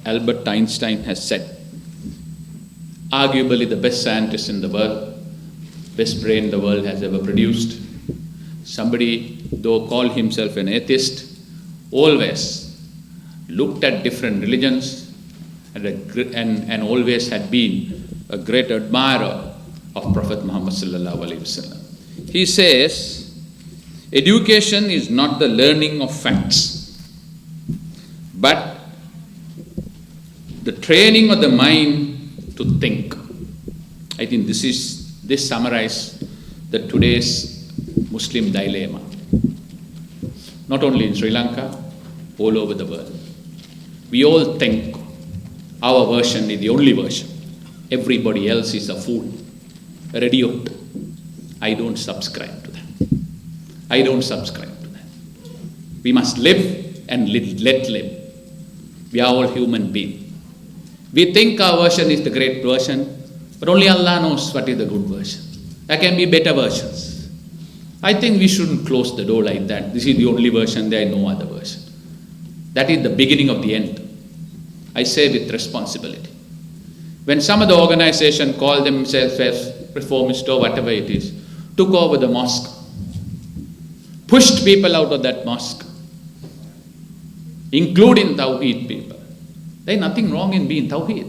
Albert Einstein has said, arguably the best scientist in the world, best brain the world has ever produced. Somebody, though called himself an atheist, always looked at different religions and always had been a great admirer of Prophet Muhammad sallallahu alaihi wasallam. He says, education is not the learning of facts, but the training of the mind to think. I think this summarizes the today's Muslim dilemma. Not only in Sri Lanka, all over the world. We all think our version is the only version. Everybody else is a fool, a idiot. I don't subscribe to that. I don't subscribe to that. We must live and let live. We are all human beings. We think our version is the great version, but only Allah knows what is the good version. There can be better versions. I think we shouldn't close the door like that. This is the only version, there is no other version. That is the beginning of the end. I say with responsibility. When some of the organization call themselves as reformist or whatever it is, took over the mosque, pushed people out of that mosque, including Tawheed people. There is nothing wrong in being Tawheed.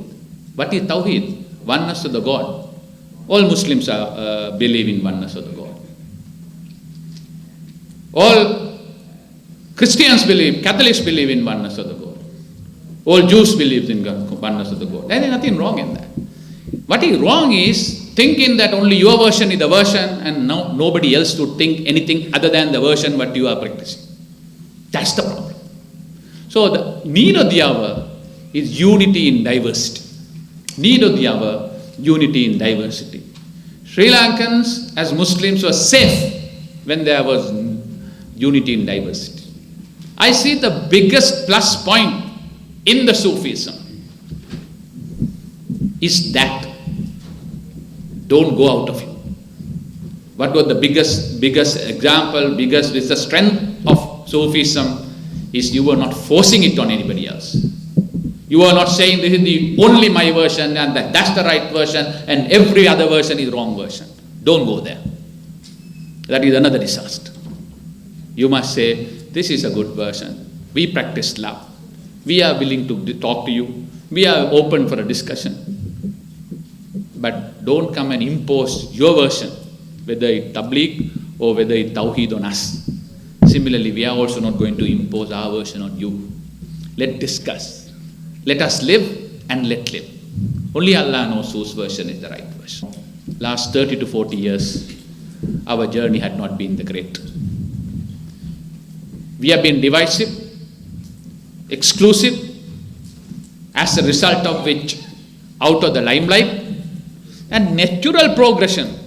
What is Tawheed? Oneness of the God. All Muslims believe in oneness of the God. All Christians believe, Catholics believe in oneness of the God. All Jews believe in oneness of the God. There is nothing wrong in that. What is wrong is thinking that only your version is the version and nobody else would think anything other than the version what you are practicing. That's the problem. So the need of the hour is unity in diversity. Need of the hour, unity in diversity. Sri Lankans as Muslims were safe when there was unity in diversity. I see the biggest plus point in the Sufism is that don't go out of it. What was the biggest example, the strength of Sufism is you were not forcing it on anybody else. You are not saying this is the only my version and that's the right version and every other version is wrong version. Don't go there. That is another disaster. You must say, this is a good version. We practice love. We are willing to talk to you. We are open for a discussion. But don't come and impose your version, whether it's Tabligh or whether it's Tawheed on us. Similarly, we are also not going to impose our version on you. Let's discuss. Let us live and let live. Only Allah knows whose version is the right version. Last 30 to 40 years, our journey had not been the great. We have been divisive, exclusive, as a result of which, out of the limelight, and natural progression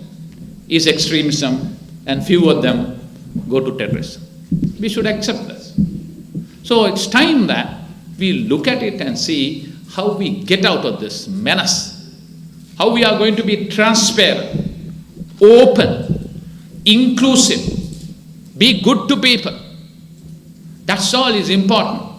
is extremism, and few of them go to terrorism. We should accept this. So it's time that we look at it and see how we get out of this menace, how we are going to be transparent, open, inclusive, be good to people. That's all is important.